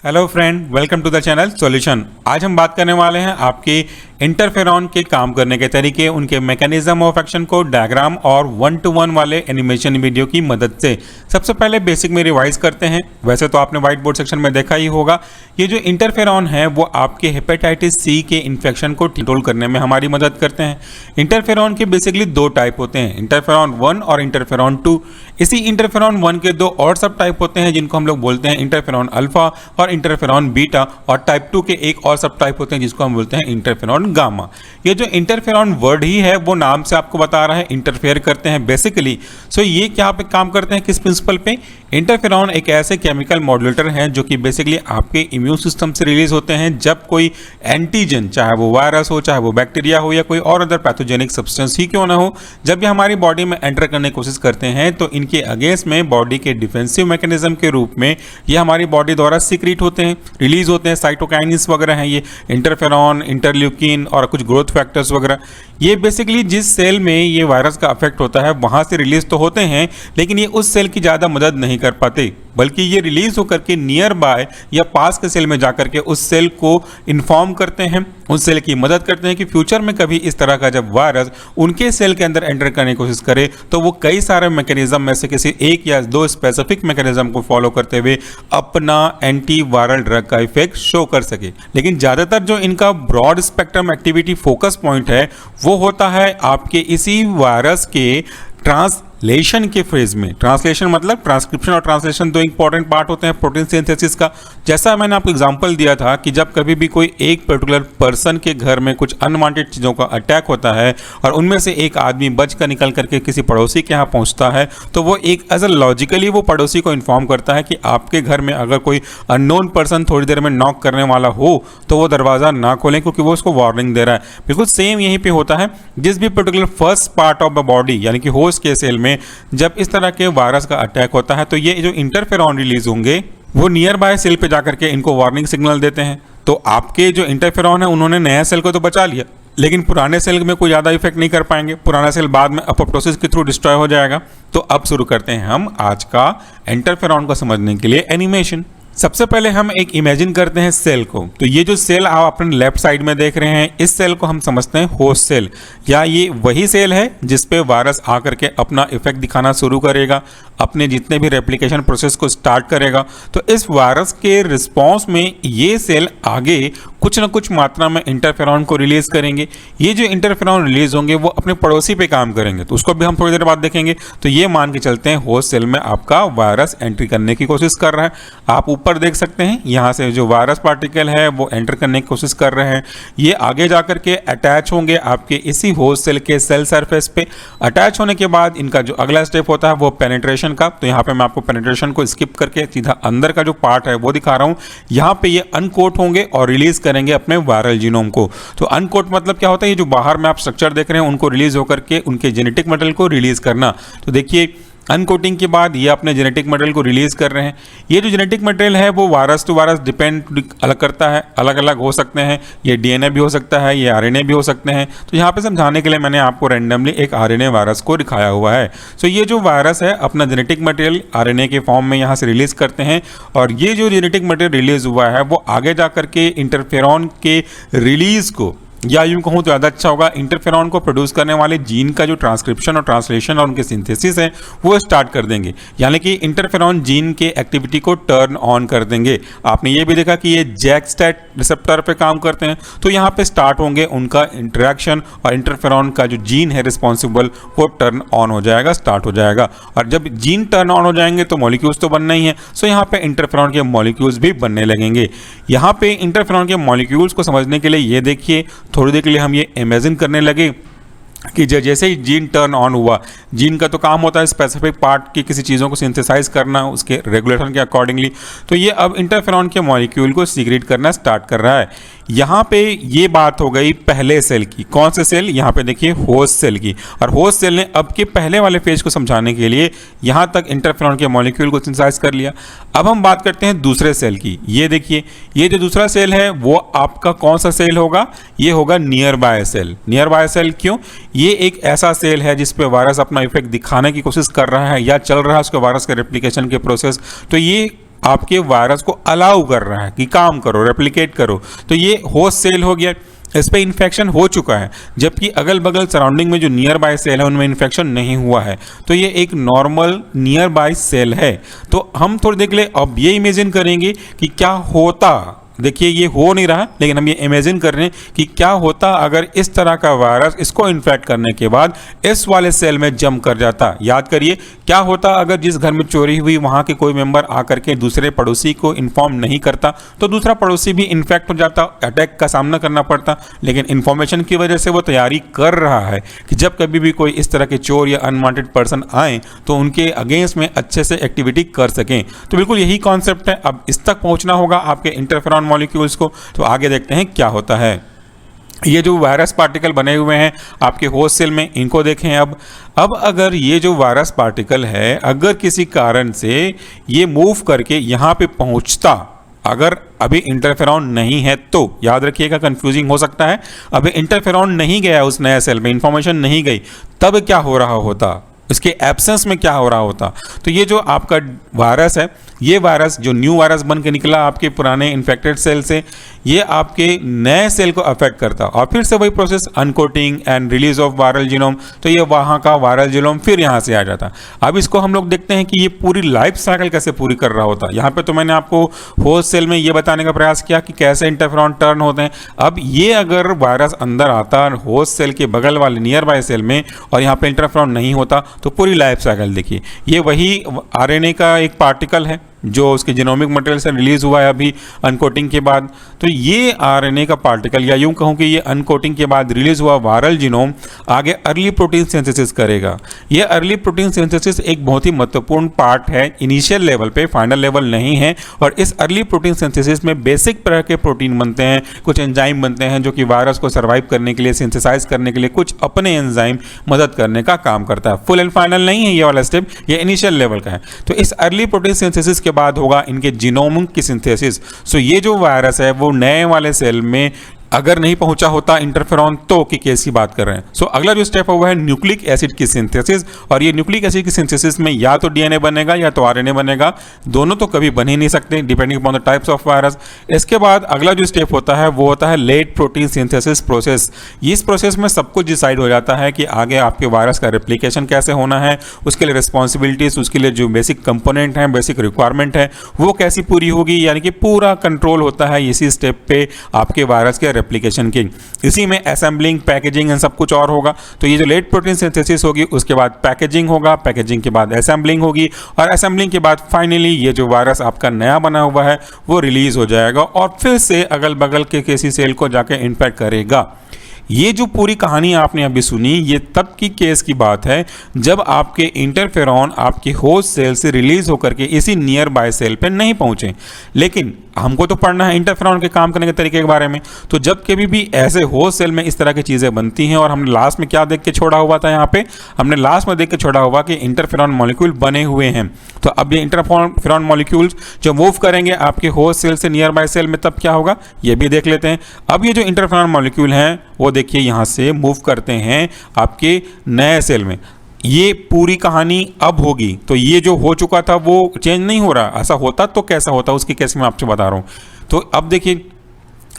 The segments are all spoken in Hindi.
Hello friend, welcome to the channel solution. आज हम बात करने वाले हैं आपके इंटरफेरॉन के काम करने के तरीके, उनके मैकेनिज्म ऑफ एक्शन को डायग्राम और 1-to-1 वाले एनिमेशन वीडियो की मदद से। सबसे पहले बेसिक में रिवाइज करते हैं। वैसे तो आपने व्हाइट बोर्ड सेक्शन में देखा ही होगा, ये जो इंटरफेरॉन है वो आपके हेपेटाइटिस सी के इन्फेक्शन को कंट्रोल करने में हमारी मदद करते हैं। इंटरफेरॉन के बेसिकली दो टाइप होते हैं, इंटरफेरॉन 1 और इंटरफेरॉन 2। इसी इंटरफेरॉन 1 के दो और सब टाइप होते हैं जिनको हम लोग बोलते हैं इंटरफेरॉन अल्फा और इंटरफेरॉन बीटा, और टाइप 2 के एक और सब टाइप होते हैं जिसको हम बोलते हैं इंटरफेरॉन गामा। ये जो इंटरफेरॉन वर्ड ही है वो नाम से आपको बता रहा है इंटरफेयर करते हैं बेसिकली। सो ये क्या पे काम करते हैं, किस प्रिंसिपल पे? इंटरफेरॉन एक ऐसे केमिकल मॉड्यूलेटर हैं जो कि बेसिकली आपके इम्यून सिस्टम से रिलीज होते हैं जब कोई एंटीजन, चाहे वो वायरस हो, चाहे वो बैक्टीरिया हो या कोई और अदर पैथोजेनिक सब्सटेंस ही क्यों ना हो, जब ये हमारी बॉडी में एंटर करने की कोशिश करते हैं तो इनके अगेंस्ट में बॉडी के डिफेंसिव मैकेनिज्म के रूप में ये हमारी बॉडी द्वारा सीक्रेट होते हैं, रिलीज होते हैं। साइटोकाइनिन्स वगैरह हैं ये, इंटरफेरॉन, इंटरल्यूकिन और कुछ ग्रोथ फैक्टर्स वगैरह। ये बेसिकली जिस सेल में ये वायरस का अफेक्ट होता है वहां से रिलीज तो होते हैं, लेकिन ये उस सेल की ज़्यादा मदद नहीं कर पाते, बल्कि ये रिलीज होकर के नियर बाय या पास के सेल में जाकर के उस सेल को इन्फॉर्म करते हैं, उस सेल की मदद करते हैं कि फ्यूचर में कभी इस तरह का जब वायरस उनके सेल के अंदर एंटर करने की कोशिश करे तो वो कई सारे मैकेनिज्म में से किसी एक या दो स्पेसिफिक मैकेनिज्म को फॉलो करते हुए अपना एंटी वायरल ड्रग का इफेक्ट शो कर सके। लेकिन ज़्यादातर जो इनका broad spectrum activity focus point है वो होता है आपके इसी वायरस के ट्रांसलेशन के फेज में। ट्रांसलेशन मतलब ट्रांसक्रिप्शन और ट्रांसलेशन दो इंपॉर्टेंट पार्ट होते हैं प्रोटीन सिंथेसिस का। जैसा मैंने आपको एग्जांपल दिया था कि जब कभी भी कोई एक पर्टिकुलर पर्सन के घर में कुछ अनवांटेड चीज़ों का अटैक होता है और उनमें से एक आदमी बच कर निकल करके किसी पड़ोसी के यहाँ पहुँचता है तो वो एक एज अ लॉजिकली वो पड़ोसी को इन्फॉर्म करता है कि आपके घर में अगर कोई अननोन पर्सन थोड़ी देर में नॉक करने वाला हो तो वो दरवाज़ा ना खोलें क्योंकि वो उसको वार्निंग दे रहा है। बिल्कुल सेम यहीं पर होता है, जिस भी particular first part of the body यानी कि होस्ट के सेल में जब इस तरह के वायरस का अटैक होता है तो ये जो इंटरफेरॉन रिलीज होंगे वो नियर बाय सेल पे जाकर के इनको वार्निंग सिग्नल देते हैं। तो आपके जो इंटरफेरॉन है उन्होंने नया सेल को तो बचा लिया, लेकिन पुराने सेल में कोई ज़्यादा इफेक्ट नहीं कर पाएंगे। पुराना सेल बाद में अपोप्टोसिस के थ्रू डिस्ट्रॉय हो जाएगा। तो अब शुरू करते हैं हम आज का इंटरफेरॉन को समझने के लिए एनिमेशन। सबसे पहले हम एक इमेजिन करते हैं सेल को। तो ये जो सेल आप अपने लेफ्ट साइड में देख रहे हैं, इस सेल को हम समझते हैं होस्ट सेल, या ये वही सेल है जिस पे वायरस आकर के अपना इफेक्ट दिखाना शुरू करेगा, अपने जितने भी रेप्लिकेशन प्रोसेस को स्टार्ट करेगा। तो इस वायरस के रिस्पॉन्स में ये सेल आगे कुछ ना कुछ मात्रा में इंटरफेरॉन को रिलीज करेंगे। ये जो इंटरफेरॉन रिलीज होंगे वो अपने पड़ोसी पे काम करेंगे, तो उसको भी हम थोड़ी देर बाद देखेंगे। तो ये मान के चलते हैं होस्ट सेल में आपका वायरस एंट्री करने की कोशिश कर रहा है। आप ऊपर देख सकते हैं यहाँ से जो वायरस पार्टिकल है वो एंटर करने की कोशिश कर रहे हैं। ये आगे जाकर के अटैच होंगे आपके इसी होस्ट सेल के सेल सरफेस पे। अटैच होने के बाद इनका जो अगला स्टेप होता है वो पेनिट्रेशन का। तो यहाँ पे मैं आपको पेनिट्रेशन को स्किप करके सीधा अंदर का जो पार्ट है वो दिखा रहा हूँ। यहाँ पे ये अनकोट होंगे और रिलीज करेंगे अपने वायरल जीनोम को। तो अनकोट मतलब क्या होता है, ये जो बाहर में आप स्ट्रक्चर देख रहे हैं उनको रिलीज होकर के उनके जेनेटिक मटेरियल को रिलीज करना। तो देखिए अनकोटिंग के बाद ये अपने जेनेटिक मटेरियल को रिलीज कर रहे हैं। ये जो जेनेटिक मटेरियल है वो वायरस टू वायरस डिपेंड अलग करता है, अलग अलग हो सकते हैं। ये डीएनए भी हो सकता है, ये आरएनए भी हो सकते हैं। तो यहाँ पे समझाने के लिए मैंने आपको रैंडमली एक आरएनए वायरस को दिखाया हुआ है। सो ये जो वायरस है अपना जेनेटिक मटेरियल आरएनए के फॉर्म में यहाँ से रिलीज करते हैं, और ये जो जेनेटिक मटेरियल रिलीज हुआ है वो आगे जा करके इंटरफेरॉन के रिलीज को, या यूं कहूँ तो ज़्यादा अच्छा होगा, इंटरफेरॉन को प्रोड्यूस करने वाले जीन का जो ट्रांसक्रिप्शन और ट्रांसलेशन और उनके सिंथेसिस है वो स्टार्ट कर देंगे। यानी कि इंटरफेरॉन जीन के एक्टिविटी को टर्न ऑन कर देंगे। आपने ये भी देखा कि ये जैक-स्टैट रिसेप्टर पे काम करते हैं, तो यहाँ पे स्टार्ट होंगे उनका इंटरेक्शन और इंटरफेरॉन का जो जीन है रिस्पॉन्सिबल वो टर्न ऑन हो जाएगा, स्टार्ट हो जाएगा। और जब जीन टर्न ऑन हो जाएंगे तो मॉलिक्यूल्स तो बनना ही है। सो यहाँ पे इंटरफेरॉन के मॉलिक्यूल्स भी बनने लगेंगे। यहाँ पे इंटरफेरॉन के मॉलिक्यूल्स को समझने के लिए ये देखिए, थोड़ी देर के लिए हम ये इमेजिन करने लगे कि जैसे ही जीन टर्न ऑन हुआ, जीन का तो काम होता है स्पेसिफिक पार्ट की किसी चीज़ों को सिंथेसाइज करना उसके रेगुलेशन के अकॉर्डिंगली। तो ये अब इंटरफेरॉन के मॉलिक्यूल को सीक्रेट करना स्टार्ट कर रहा है। यहाँ पे ये बात हो गई पहले सेल की। कौन से सेल? यहाँ पे देखिए होस्ट सेल की। और होस्ट सेल ने अब के पहले वाले फेज को समझाने के लिए यहाँ तक इंटरफेरॉन के मॉलिक्यूल को सिंथेसाइज कर लिया। अब हम बात करते हैं दूसरे सेल की। ये देखिए, ये जो दूसरा सेल है वो आपका कौन सा सेल होगा? ये होगा nearby cell. Nearby cell क्यों? ये एक ऐसा सेल है जिस पे वायरस अपना इफेक्ट दिखाने की कोशिश कर रहा है या चल रहा है उसके वायरस के रेप्लिकेशन के प्रोसेस। तो ये आपके वायरस को अलाउ कर रहा है कि काम करो, रेप्लिकेट करो। तो ये होस्ट सेल हो गया, इस पे इन्फेक्शन हो चुका है, जबकि अगल बगल सराउंडिंग में जो नियर बाय सेल है उनमें इन्फेक्शन नहीं हुआ है। तो ये एक नॉर्मल नियर बाय सेल है। तो हम थोड़ी देर के लिए अब ये इमेजिन करेंगे कि क्या होता, देखिए ये हो नहीं रहा, लेकिन हम ये इमेजिन कर रहे हैं कि क्या होता अगर इस तरह का वायरस इसको इन्फेक्ट करने के बाद इस वाले सेल में जंप कर जाता। याद करिए क्या होता अगर जिस घर में चोरी हुई वहां के कोई मेंबर आकर के दूसरे पड़ोसी को इन्फॉर्म नहीं करता, तो दूसरा पड़ोसी भी इन्फेक्ट हो जाता, अटैक का सामना करना पड़ता। लेकिन इन्फॉर्मेशन की वजह से वो तैयारी कर रहा है कि जब कभी भी कोई इस तरह के चोर या अनवांटेड पर्सन आए तो उनके अगेंस्ट में अच्छे से एक्टिविटी कर सकें। तो बिल्कुल यही कॉन्सेप्ट है। अब इस तक पहुंचना होगा आपके इंटरफेरॉन मॉलिक्यूल्स को। तो आगे देखते हैं क्या होता है। ये जो वायरस पार्टिकल बने हुए हैं आपके होस्ट सेल में, इनको देखें। अब अगर ये जो वायरस पार्टिकल है अगर किसी कारण से ये मूव करके यहाँ पे पहुँचता, अगर अभी इंटरफेरॉन नहीं है तो याद रखिएगा, कंफ्यूजिंग हो सकता है। अभी इंटरफेरॉन नहीं गया उस नए सेल में, इंफॉर्मेशन नहीं गई, तब क्या हो रहा होता, इसके एब्सेंस में क्या हो रहा होता। तो ये जो आपका वायरस है, ये वायरस जो न्यू वायरस बन के निकला आपके पुराने इन्फेक्टेड सेल से, ये आपके नए सेल को अफेक्ट करता और फिर से वही process uncoating and release of viral genome. तो ये वहाँ का वायरल जीनोम फिर यहाँ से आ जाता। अब इसको हम लोग देखते हैं कि ये पूरी लाइफ साइकिल कैसे पूरी कर रहा होता। यहाँ पे तो मैंने आपको होस्ट सेल में ये बताने का प्रयास किया कि कैसे इंटरफेरॉन टर्न होते हैं। अब ये अगर वायरस अंदर आता होस्ट सेल के बगल वाले नियर बाय सेल में और यहाँ पे इंटरफेरॉन नहीं होता, तो पूरी लाइफ साइकिल देखिए। ये वही आरएनए का एक पार्टिकल है जो उसके जीनोमिक मटेरियल से रिलीज हुआ है अभी अनकोटिंग के बाद। तो ये आरएनए का पार्टिकल, या यूं कहूं कि ये अनकोटिंग के बाद रिलीज हुआ वायरल जीनोम आगे अर्ली प्रोटीन सिंथेसिस करेगा। ये अर्ली प्रोटीन सिंथेसिस एक बहुत ही महत्वपूर्ण पार्ट है, इनिशियल लेवल पे, फाइनल लेवल नहीं है। और इस अर्ली प्रोटीन सिंथेसिस में बेसिक तरह के प्रोटीन बनते हैं, कुछ एंजाइम बनते हैं जो कि वायरस को सर्वाइव करने के लिए, सिंथेसाइज करने के लिए कुछ अपने एंजाइम मदद करने का काम करता है। फुल एंड फाइनल नहीं है ये वाला स्टेप, ये इनिशियल लेवल का है। तो इस अर्ली प्रोटीन सिंथेसिस के बाद होगा इनके जीनोम की सिंथेसिस। सो ये जो वायरस है वो नए वाले सेल में अगर नहीं पहुंचा होता इंटरफेरॉन तो की केस की बात कर रहे हैं। सो अगला जो स्टेप हुआ है न्यूक्लिक एसिड की सिंथेसिस। और ये न्यूक्लिक एसिड की सिंथेसिस में या तो डीएनए बनेगा या तो आरएनए बनेगा, दोनों तो कभी बन ही नहीं सकते depending upon the types of virus. इसके बाद अगला जो स्टेप होता है वो होता है लेट प्रोटीन सिंथेसिस प्रोसेस। इस प्रोसेस में सब कुछ डिसाइड हो जाता है कि आगे आपके वायरस का रेप्लिकेशन कैसे होना है, उसके लिए रिस्पॉन्सिबिलिटीज, उसके लिए जो बेसिक कंपोनेंट हैं, बेसिक रिक्वायरमेंट है वो कैसी पूरी होगी। यानी कि पूरा कंट्रोल होता है इसी स्टेप पे आपके वायरस के रेप्लिकेशन की। इसी में असेंबलिंग, पैकेजिंग एंड सब कुछ और होगा। तो ये जो लेट प्रोटीन सिंथेसिस होगी उसके बाद पैकेजिंग होगा, पैकेजिंग के बाद असेंबलिंग होगी और असेंबलिंग के बाद फाइनली ये जो वायरस आपका नया बना हुआ है वो रिलीज हो जाएगा और फिर से अगल बगल के किसी सेल को जाके इन्फेक्ट करेगा। ये जो पूरी कहानी आपने अभी सुनी ये तब की केस की बात है जब आपके इंटरफेरॉन आपके होस्ट सेल से रिलीज होकर के इसी नियर बाय सेल पे नहीं पहुंचे। लेकिन हमको तो पढ़ना है इंटरफेरॉन के काम करने के तरीके के बारे में। तो जब कभी भी ऐसे होस्ट सेल में इस तरह की चीज़ें बनती हैं, और हमने लास्ट में क्या देख के छोड़ा हुआ था, यहाँ पे हमने लास्ट में देख के छोड़ा हुआ कि इंटरफेरॉन मॉलिक्यूल बने हुए हैं। तो अब ये इंटरफेरॉन मॉलिक्यूल्स जो मूव करेंगे आपके होस्ट सेल से नियर बाय सेल में तब क्या होगा ये भी देख लेते हैं। अब ये जो इंटरफेरॉन मॉलिक्यूल हैं वो देखिए यहाँ से मूव करते हैं आपके नए सेल में। ये पूरी कहानी अब होगी। तो ये जो हो चुका था वो चेंज नहीं हो रहा। ऐसा होता तो कैसा होता उसकी केस मैं आपसे बता रहा हूँ। तो अब देखिए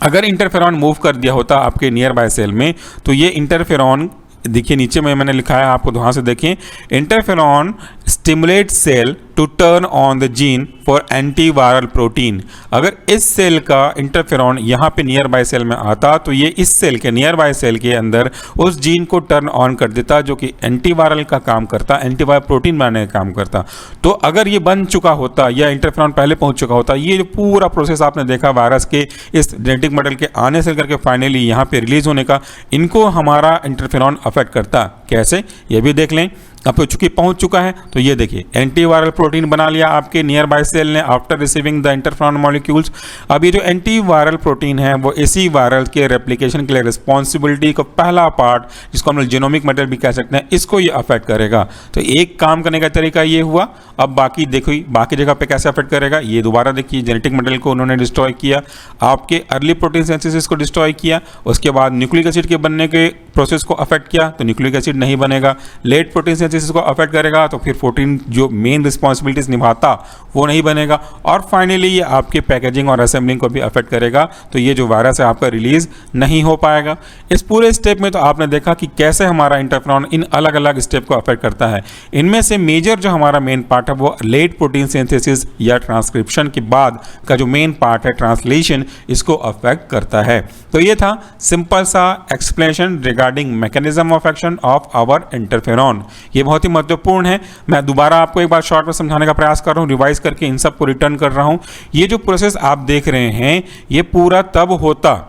अगर इंटरफेरॉन मूव कर दिया होता आपके नियर बाय सेल में तो ये इंटरफेरॉन देखिए नीचे में मैंने लिखा है आपको वहाँ से देखिए, interferon stimulate cell to turn on the gene for antiviral protein. अगर इस सेल का इंटरफेरॉन यहाँ पे नियर बाय सेल में आता तो ये इस सेल के नियर बाय सेल के अंदर उस जीन को टर्न ऑन कर देता जो कि एंटीवायरल का काम करता, एंटीवायरल प्रोटीन बनाने का काम करता। तो अगर ये बन चुका होता या इंटरफेरॉन पहले पहुंच चुका होता, ये जो पूरा प्रोसेस आपने देखा वायरस के इस जेनेटिक मॉडल के आने से करके फाइनली यहाँ पे रिलीज होने का, इनको हमारा इंटरफेरॉन अफेक्ट करता। कैसे ये भी देख लें। अब तो चूंकि पहुंच चुका है तो ये देखिए एंटीवायरल प्रोटीन बना लिया आपके नियर बाय सेल ने after receiving the interferon molecules. अब ये जो एंटीवायरल प्रोटीन है वो इसी वायरल के रेप्लिकेशन के लिए रिस्पॉन्सिबिलिटी का पहला पार्ट, जिसको हम लोग जीनोमिक मटेरियल भी कह सकते हैं, इसको ये अफेक्ट करेगा। तो एक काम करने का तरीका ये हुआ। अब बाकी देखो बाकी जगह पे कैसे अफेक्ट करेगा ये दोबारा देखिए, जेनेटिक मटेरियल को उन्होंने डिस्ट्रॉय किया, आपके अर्ली प्रोटीन सिंथेसिस को डिस्ट्रॉय किया, उसके बाद न्यूक्लिक एसिड के बनने के प्रोसेस को अफेक्ट किया तो न्यूक्लिक एसिड नहीं बनेगा, लेट प्रोटीन सिंथेसिस को अफेक्ट करेगा तो फिर प्रोटीन जो मेन रिस्पॉन्सिबिलिटीज निभाता वो नहीं बनेगा, और फाइनली ये आपके पैकेजिंग और असेंबलिंग को भी अफेक्ट करेगा, तो ये जो वायरस है आपका रिलीज नहीं हो पाएगा। इस पूरे स्टेप में तो आपने देखा कि कैसे हमारा इंटरफेरॉन इन अलग अलग स्टेप को अफेक्ट करता है। इनमें से मेजर जो हमारा मेन पार्ट है वो लेट प्रोटीन सिंथेसिस या ट्रांसक्रिप्शन के बाद का जो मेन पार्ट है ट्रांसलेशन, इसको अफेक्ट करता है। तो ये था सिंपल सा explanation regarding mechanism of action of our interferon. ये बहुत ही महत्वपूर्ण है। मैं दोबारा आपको एक बार शॉर्ट में समझाने का प्रयास कर रहा हूँ, रिवाइज करके इन सब को रिटर्न कर रहा हूँ। ये जो प्रोसेस आप देख रहे हैं ये पूरा तब होता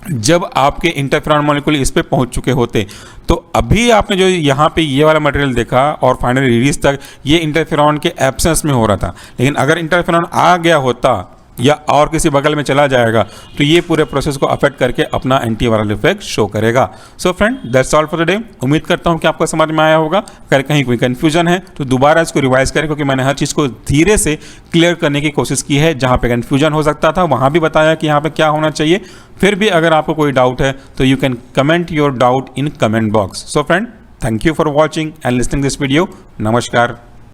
जब आपके इंटरफेरॉन मॉलिक्यूल इस पे पहुंच चुके होते। तो अभी आपने जो यहाँ पे ये वाला मटेरियल देखा और फाइनली रिलीज तक ये इंटरफेरॉन के एब्सेंस में हो रहा था, लेकिन अगर इंटरफेरॉन आ गया होता या और किसी बगल में चला जाएगा तो ये पूरे प्रोसेस को अफेक्ट करके अपना एंटीवायरल इफेक्ट शो करेगा। So friend, that's all for the day. उम्मीद करता हूँ कि आपको समझ में आया होगा। अगर कहीं कोई कंफ्यूजन है तो दोबारा इसको रिवाइज करें, क्योंकि मैंने हर चीज़ को धीरे से क्लियर करने की कोशिश की है। जहाँ पे कंफ्यूजन हो सकता था वहाँ भी बताया कि यहाँ पे क्या होना चाहिए। फिर भी अगर आपको कोई डाउट है तो you can comment your doubt in comment box. So friend, thank you for watching and listening this video. नमस्कार।